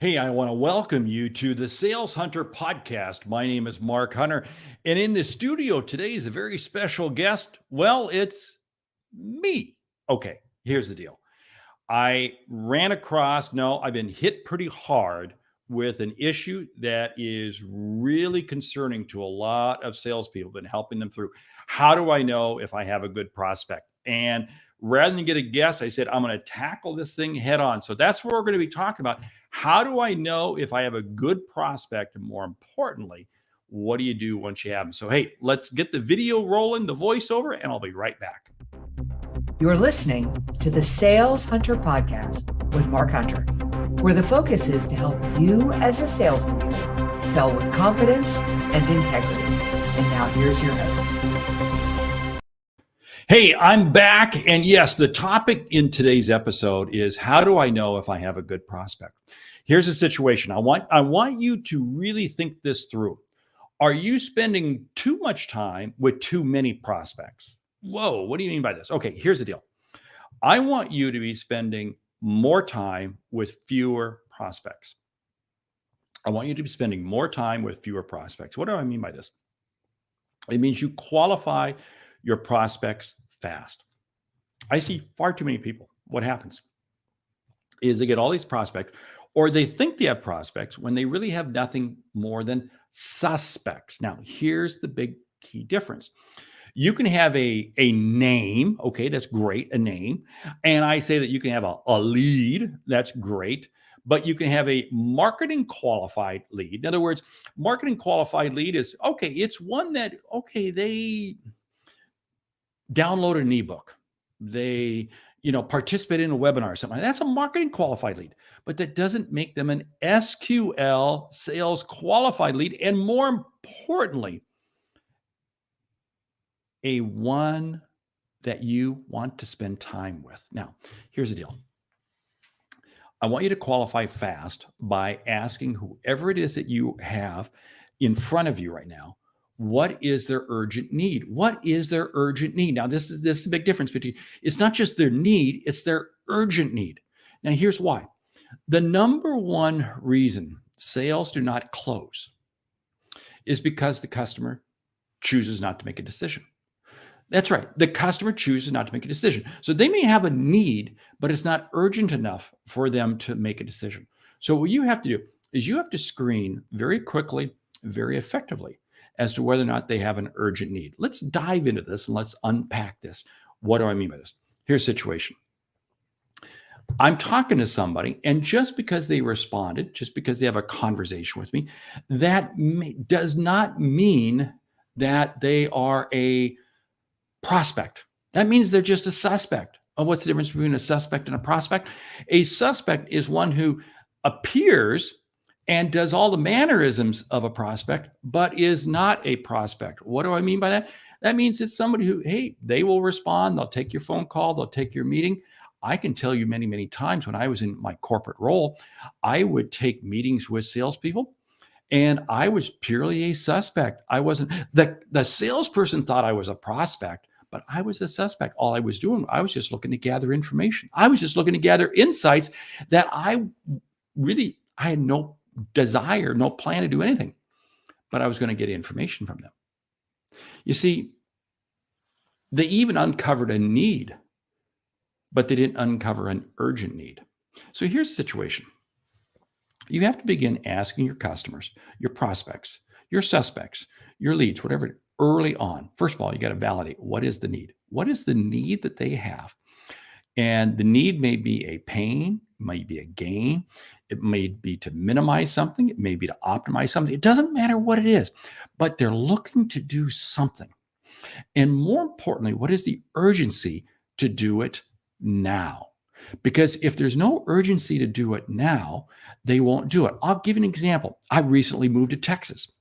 Hey, I want to welcome you to the Sales Hunter podcast. My name is Mark Hunter, and in the studio today is a very special guest. Well, it's me. Okay, here's the deal. I've been hit pretty hard with an issue that is really concerning to a lot of salespeople, been helping them through. How do I know if I have a good prospect? And rather than get a guess, I said, I'm going to tackle this thing head on. So that's what we're going to be talking about. How do I know if I have a good prospect? And more importantly, what do you do once you have them? So, hey, let's get the video rolling, the voiceover, and I'll be right back. You're listening to the Sales Hunter Podcast with Mark Hunter, where the focus is to help you as a sales leader sell with confidence and integrity. And now here's your host. Hey, I'm back. And yes, the topic in today's episode is how do I know if I have a good prospect? Here's the situation. I want you to really think this through. Are you spending too much time with too many prospects? Whoa, what do you mean by this? Okay, here's the deal. I want you to be spending more time with fewer prospects. I want you to be spending more time with fewer prospects. What do I mean by this? It means you qualify your prospects fast. I see far too many people. What happens is they get all these prospects, or they think they have prospects when they really have nothing more than suspects. Now, here's the big key difference. You can have a name. Okay, that's great, a name. And I say that you can have a lead. That's great. But you can have a marketing qualified lead. In other words, marketing qualified lead is, okay, it's one that, okay, they downloaded an ebook. They, participate in a webinar or something. That's a marketing qualified lead, but that doesn't make them an SQL sales qualified lead. And more importantly, a one that you want to spend time with. Now, here's the deal. I want you to qualify fast by asking whoever it is that you have in front of you right now, what is their urgent need? What is their urgent need? Now, this is the big difference between, it's not just their need, it's their urgent need. Now, here's why. The number one reason sales do not close is because the customer chooses not to make a decision. That's right. The customer chooses not to make a decision. So they may have a need, but it's not urgent enough for them to make a decision. So what you have to do is you have to screen very quickly, very effectively as to whether or not they have an urgent need. Let's dive into this and let's unpack this. What do I mean by this? Here's the situation. I'm talking to somebody, and just because they responded, just because they have a conversation with me, that does not mean that they are a prospect. That means they're just a suspect. Oh, what's the difference between a suspect and a prospect? A suspect is one who appears and does all the mannerisms of a prospect, but is not a prospect. What do I mean by that? That means it's somebody who, hey, they will respond. They'll take your phone call. They'll take your meeting. I can tell you many, many times when I was in my corporate role, I would take meetings with salespeople, and I was purely a suspect. I wasn't, the salesperson thought I was a prospect, but I was a suspect. All I was doing, I was just looking to gather information. I was just looking to gather insights that I had no desire, no plan to do anything, but I was going to get information from them. You see, they even uncovered a need, but they didn't uncover an urgent need. So here's the situation. You have to begin asking your customers, your prospects, your suspects, your leads, whatever, early on. First of all, you got to validate, what is the need? What is the need that they have? And the need may be a pain, may be a gain. It may be to minimize something. It may be to optimize something. It doesn't matter what it is, but they're looking to do something. And more importantly, what is the urgency to do it now? Because if there's no urgency to do it now, they won't do it. I'll give you an example. I recently moved to Texas,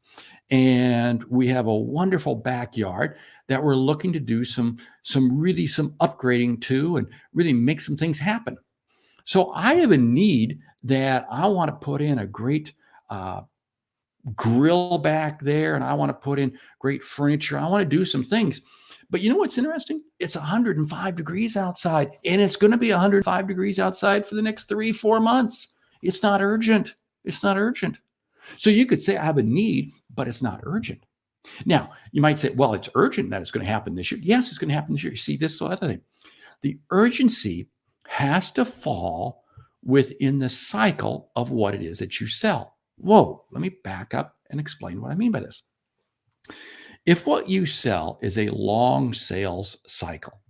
and we have a wonderful backyard that we're looking to do some upgrading to and really make some things happen. So I have a need that I want to put in a great grill back there, and I want to put in great furniture. I want to do some things. But you know what's interesting? It's 105 degrees outside, and it's going to be 105 degrees outside for the next 3-4 months. It's not urgent. It's not urgent. So you could say, I have a need, but it's not urgent. Now, you might say, well, it's urgent that it's going to happen this year. Yes, it's going to happen this year. You see, this other thing. The urgency has to fall within the cycle of what it is that you sell. Whoa, let me back up and explain what I mean by this. If what you sell is a long sales cycle,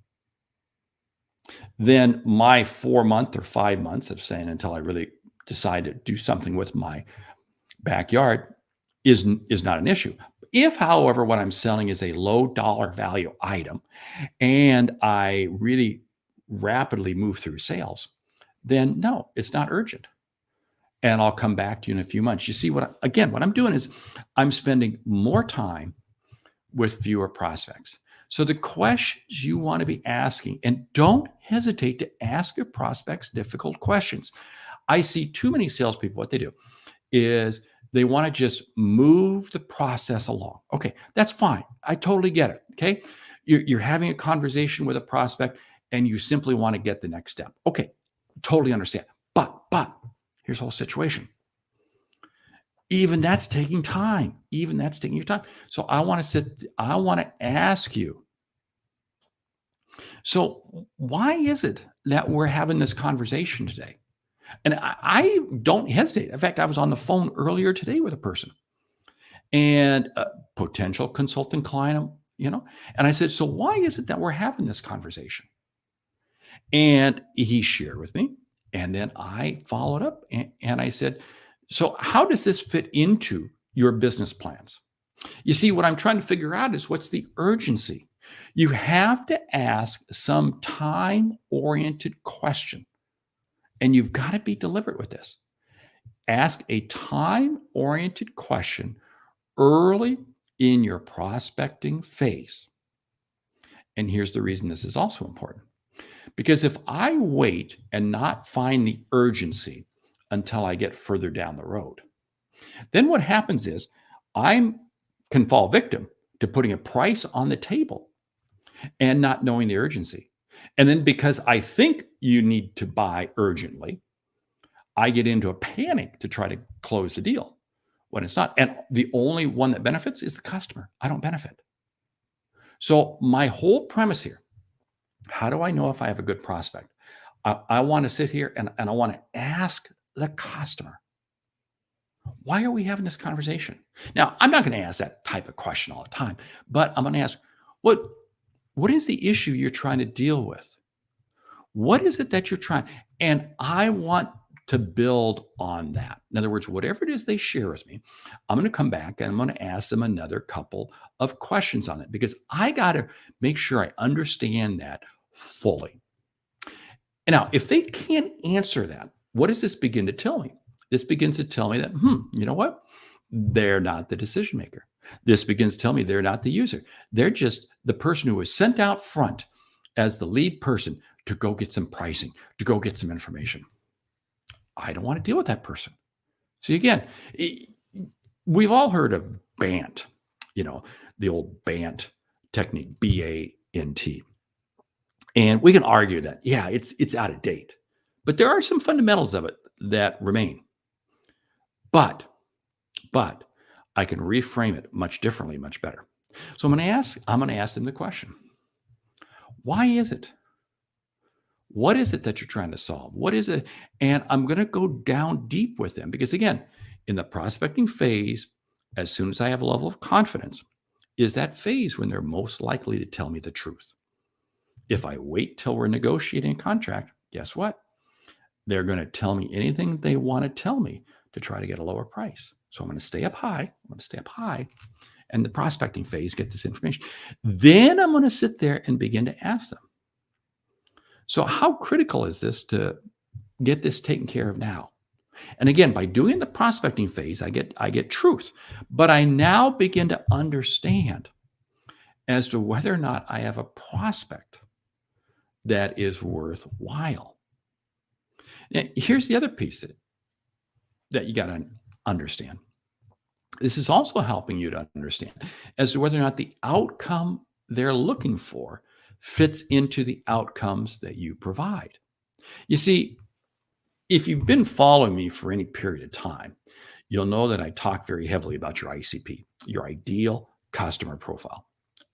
then my 4 month or 5 months of saying until I really decide to do something with my backyard is not an issue. If, however, what I'm selling is a low dollar value item and I really rapidly move through sales, then no, it's not urgent. And I'll come back to you in a few months. You see what I'm doing is I'm spending more time with fewer prospects. So the questions you want to be asking, and don't hesitate to ask your prospects difficult questions. I see too many salespeople, what they do is they want to just move the process along. Okay, that's fine. I totally get it. Okay. You're having a conversation with a prospect and you simply want to get the next step. Okay, totally understand. But here's the whole situation. Even that's taking time. Even that's taking your time. So I want to ask you. So why is it that we're having this conversation today? And I don't hesitate. In fact, I was on the phone earlier today with a person and a potential consultant client, and I said, so why is it that we're having this conversation? And he shared with me. And then I followed up and I said, so how does this fit into your business plans? You see, what I'm trying to figure out is what's the urgency? You have to ask some time-oriented question. And you've got to be deliberate with this. Ask a time-oriented question early in your prospecting phase. And here's the reason this is also important. Because if I wait and not find the urgency until I get further down the road, then what happens is I can fall victim to putting a price on the table and not knowing the urgency. And then because I think you need to buy urgently, I get into a panic to try to close the deal when it's not. And the only one that benefits is the customer. I don't benefit. So my whole premise here, how do I know if I have a good prospect? I want to sit here and I want to ask the customer, why are we having this conversation? Now, I'm not going to ask that type of question all the time, but I'm going to ask, what is the issue you're trying to deal with? What is it that you're trying? And I want to build on that. In other words, whatever it is they share with me, I'm going to come back and I'm going to ask them another couple of questions on it because I got to make sure I understand that fully. And now, if they can't answer that, what does this begin to tell me? This begins to tell me that, you know what? They're not the decision maker. This begins to tell me they're not the user. They're just the person who was sent out front as the lead person to go get some pricing, to go get some information. I don't want to deal with that person. See, again, we've all heard of BANT, the old BANT technique, B-A-N-T. And we can argue that, yeah, it's out of date. But there are some fundamentals of it that remain. But I can reframe it much differently, much better. So I'm going to ask them the question. Why is it? What is it that you're trying to solve? What is it? And I'm going to go down deep with them because again, in the prospecting phase, as soon as I have a level of confidence, is that phase when they're most likely to tell me the truth. If I wait till we're negotiating a contract, guess what? They're going to tell me anything they want to tell me to try to get a lower price. So I'm going to stay up high. And the prospecting phase, get this information. Then I'm going to sit there and begin to ask them. So how critical is this to get this taken care of now? And again, by doing the prospecting phase, I get truth. But I now begin to understand as to whether or not I have a prospect that is worthwhile. Now, here's the other piece that you got to understand. This is also helping you to understand as to whether or not the outcome they're looking for fits into the outcomes that you provide. You see, if you've been following me for any period of time, you'll know that I talk very heavily about your ICP, your ideal customer profile.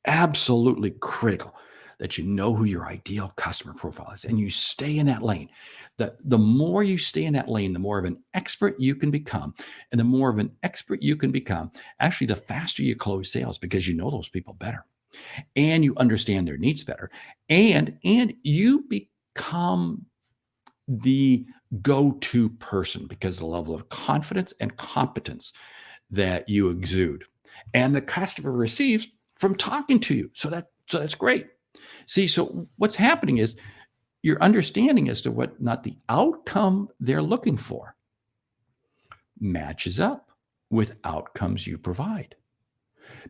Absolutely critical that you know who your ideal customer profile is and you stay in that lane. The more you stay in that lane, the more of an expert you can become. And the more of an expert you can become, actually, the faster you close sales because you know those people better and you understand their needs better. And you become the go-to person because of the level of confidence and competence that you exude and the customer receives from talking to you. So that's great. See, so what's happening is your understanding as to what not the outcome they're looking for matches up with outcomes you provide.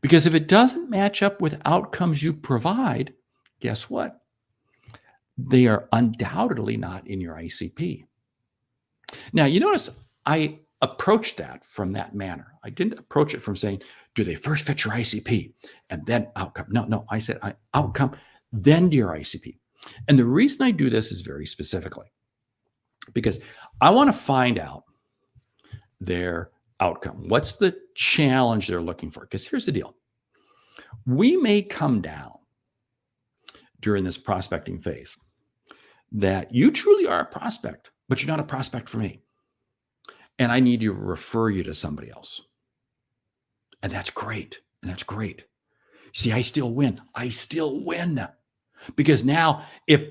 Because if it doesn't match up with outcomes you provide, guess what? They are undoubtedly not in your ICP. Now, you notice I approached that from that manner. I didn't approach it from saying, do they first fit your ICP and then outcome? No, I said outcome, then to your ICP. And the reason I do this is very specifically because I want to find out their outcome. What's the challenge they're looking for? Because here's the deal. We may come down during this prospecting phase that you truly are a prospect, but you're not a prospect for me. And I need to refer you to somebody else. And that's great. And that's great. See, I still win. I still win. Because now if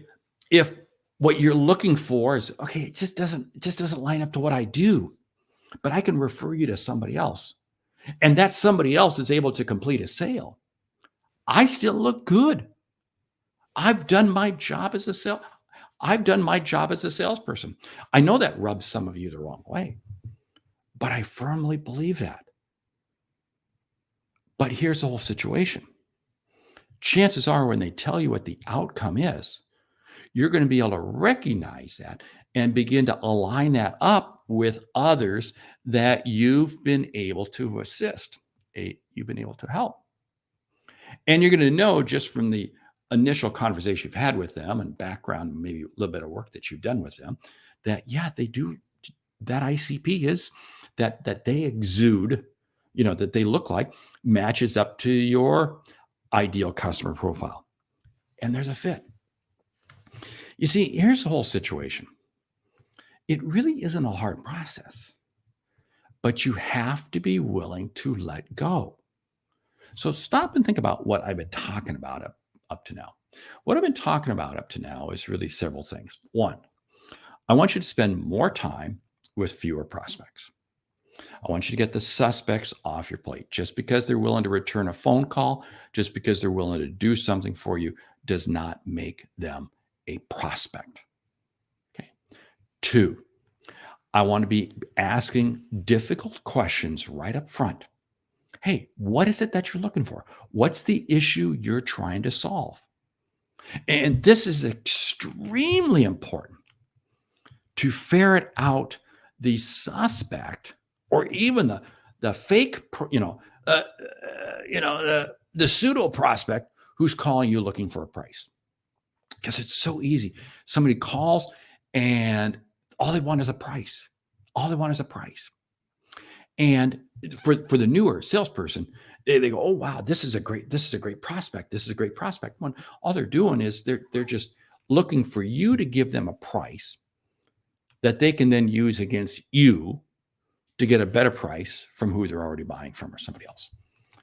what you're looking for is, okay, it just doesn't line up to what I do, but I can refer you to somebody else. And that somebody else is able to complete a sale. I still look good. I've done my job as a salesperson. I know that rubs some of you the wrong way, but I firmly believe that. But here's the whole situation. Chances are when they tell you what the outcome is, you're going to be able to recognize that and begin to align that up with others that you've been able to assist, you've been able to help. And you're going to know just from the initial conversation you've had with them and background, maybe a little bit of work that you've done with them, that, yeah, they do, that ICP is that they exude, that they look like matches up to your ideal customer profile. And there's a fit. You see, here's the whole situation. It really isn't a hard process, but you have to be willing to let go. So stop and think about what I've been talking about up to now. What I've been talking about up to now is really several things. One, I want you to spend more time with fewer prospects. I want you to get the suspects off your plate. Just because they're willing to return a phone call, just because they're willing to do something for you, does not make them a prospect. Okay. Two, I want to be asking difficult questions right up front. Hey, what is it that you're looking for? What's the issue you're trying to solve? And this is extremely important to ferret out the suspect or even the fake, the pseudo prospect who's calling you looking for a price. Because it's so easy. Somebody calls and all they want is a price. All they want is a price. And for the newer salesperson, they go, oh, wow, this is a great prospect. This is a great prospect. When all they're doing is they're just looking for you to give them a price that they can then use against you to get a better price from who they're already buying from or somebody else.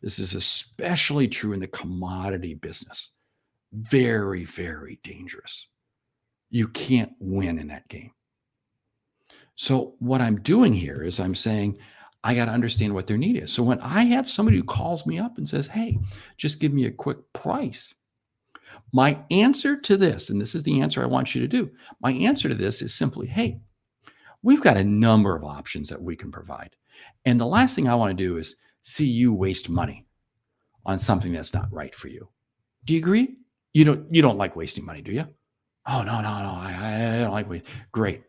This is especially true in the commodity business. Very, very dangerous. You can't win in that game. So what I'm doing here is I'm saying, I got to understand what their need is. So when I have somebody who calls me up and says, hey, just give me a quick price, my answer to this, and this is the answer I want you to do, my answer to this is simply, hey, we've got a number of options that we can provide. And the last thing I want to do is see you waste money on something that's not right for you. Do you agree? You don't like wasting money, do you? Oh, no. I don't like wasting. Great.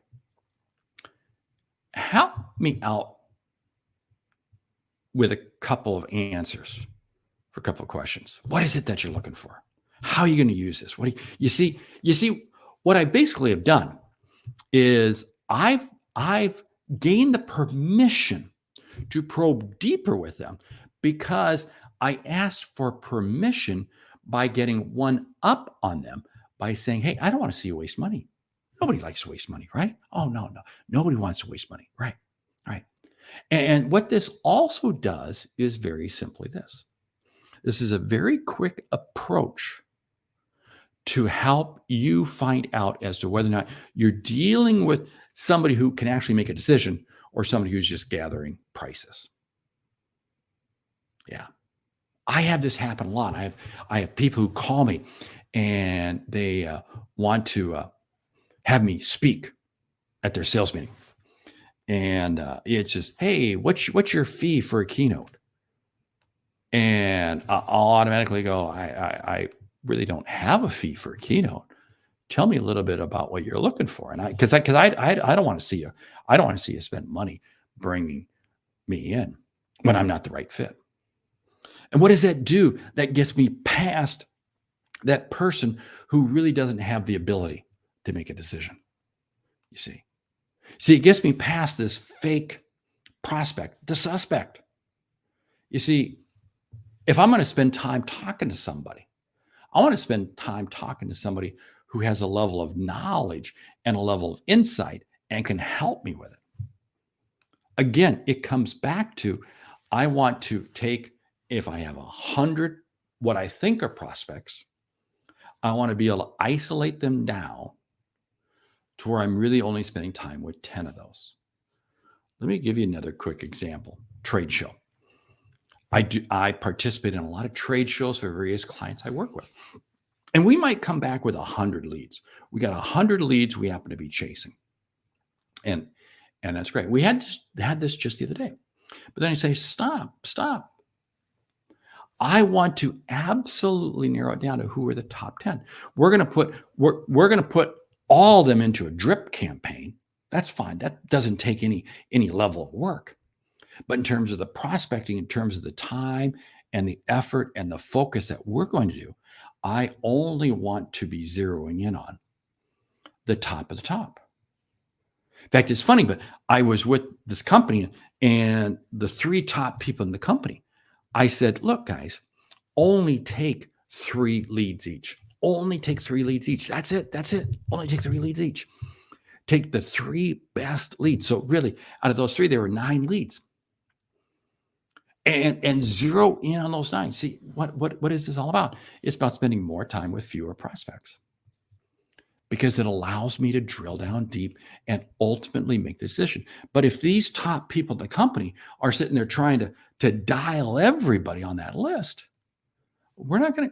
Help me out with a couple of answers for a couple of questions. What is it that you're looking for? How are you going to use this? You see, what I basically have done is I've gained the permission to probe deeper with them because I asked for permission by getting one up on them by saying, "Hey, I don't want to see you waste money. Nobody likes to waste money, right? Oh, no, no. Nobody wants to waste money, right? Right." And what this also does is very simply this. This is a very quick approach to help you find out as to whether or not you're dealing with somebody who can actually make a decision or somebody who's just gathering prices. Yeah. I have this happen a lot. I have people who call me and they want to have me speak at their sales meeting. And it's just, hey, what's your fee for a keynote? And I'll automatically go, I really don't have a fee for a keynote. Tell me a little bit about what you're looking for. And I don't want to see you. I don't want to see you spend money bringing me in when I'm not the right fit. And what does that do? That gets me past that person who really doesn't have the ability to make a decision. You see, it gets me past this fake prospect, the suspect. You see, if I'm going to spend time talking to somebody, I want to spend time talking to somebody who has a level of knowledge and a level of insight and can help me with it. Again, it comes back to, I want to take, if I have 100, what I think are prospects, I want to be able to isolate them down to where I'm really only spending time with 10 of those. Let me give you another quick example. Trade show. I participate in a lot of trade shows for various clients I work with. And we might come back with 100 leads. We got 100 leads we happen to be chasing. And that's great. We had this just the other day. But then I say, stop. I want to absolutely narrow it down to who are the top 10. We're going to put all of them into a drip campaign. That's fine. That doesn't take any level of work. But in terms of the prospecting, in terms of the time and the effort and the focus that we're going to do, I only want to be zeroing in on the top of the top. In fact, it's funny, but I was with this company and the 3 top people in the company, I said, look, guys, only take 3 leads each. Only take 3 leads each. That's it. Only take 3 leads each. Take the 3 best leads. So really, out of those 3, there were 9 leads. And zero in on those 9. See, what is this all about? It's about spending more time with fewer prospects because it allows me to drill down deep and ultimately make the decision. But if these top people in the company are sitting there trying to dial everybody on that list, we're not going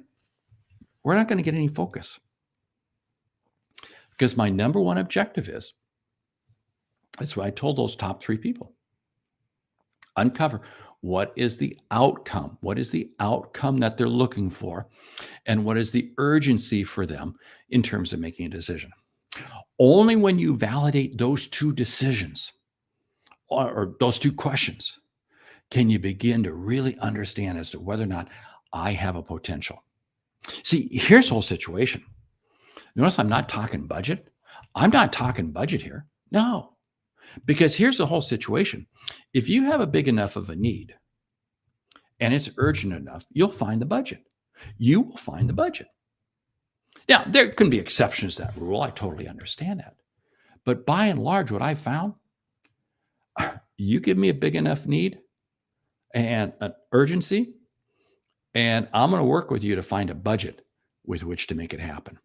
to get any focus. Because my number one objective is, that's what I told those top 3 people. Uncover what is the outcome? What is the outcome that they're looking for? And what is the urgency for them in terms of making a decision? Only when you validate those 2 decisions or those 2 questions can you begin to really understand as to whether or not I have a potential. See, here's the whole situation. Notice I'm not talking budget. I'm not talking budget here. No. Because here's the whole situation. If you have a big enough of a need and it's urgent enough, you'll find the budget. You will find the budget. Now, there can be exceptions to that rule. I totally understand that. But by and large, what I found, you give me a big enough need and an urgency, and I'm going to work with you to find a budget with which to make it happen.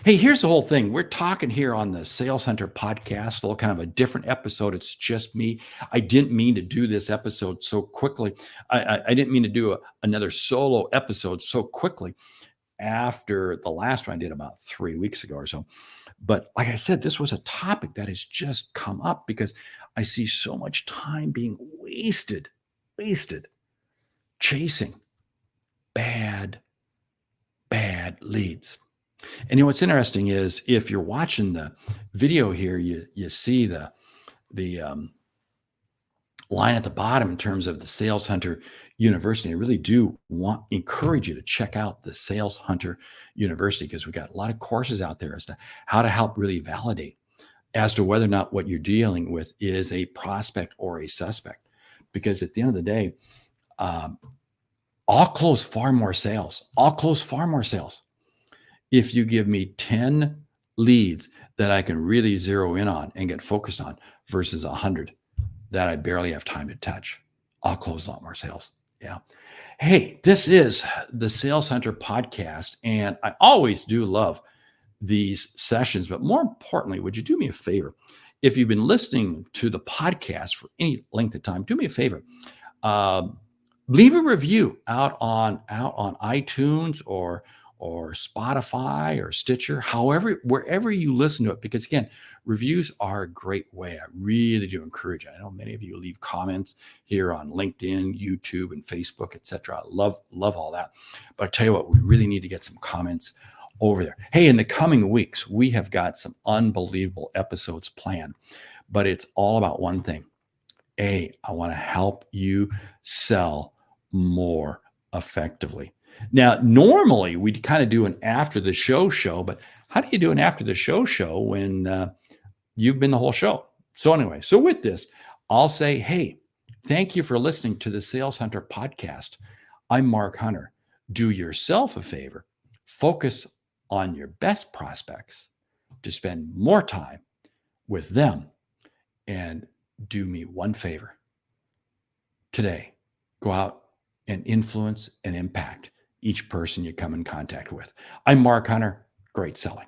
Hey, here's the whole thing. We're talking here on the Sales Hunter podcast, a little kind of a different episode. It's just me. I didn't mean to do this episode so quickly. I didn't mean to do another solo episode so quickly after the last one I did about 3 weeks ago or so. But like I said, this was a topic that has just come up because I see so much time being wasted chasing bad leads. And what's interesting is if you're watching the video here, you see the line at the bottom in terms of the Sales Hunter University. I really do encourage you to check out the Sales Hunter University because we got a lot of courses out there as to how to help really validate as to whether or not what you're dealing with is a prospect or a suspect. Because at the end of the day, um, I'll close far more sales. I'll close far more sales if you give me 10 leads that I can really zero in on and get focused on versus 100 that I barely have time to touch. I'll close a lot more sales. Yeah. Hey, this is the Sales Hunter podcast, and I always do love these sessions. But more importantly, would you do me a favor? If you've been listening to the podcast for any length of time, do me a favor. Um, Leave a review out on iTunes or Spotify or Stitcher, however, wherever you listen to it. Because again, reviews are a great way. I really do encourage it. I know many of you leave comments here on LinkedIn, YouTube, and Facebook, etc. I love all that. But I tell you what, we really need to get some comments over there. Hey, in the coming weeks, we have got some unbelievable episodes planned, but it's all about one thing. I want to help you sell more effectively. Now, normally we'd kind of do an after the show, but how do you do an after the show when you've been the whole show? So anyway, so with this, I'll say, hey, thank you for listening to the Sales Hunter podcast. I'm Mark Hunter. Do yourself a favor, focus on your best prospects to spend more time with them, and do me one favor. Today, go out and influence and impact each person you come in contact with. I'm Mark Hunter. Great selling.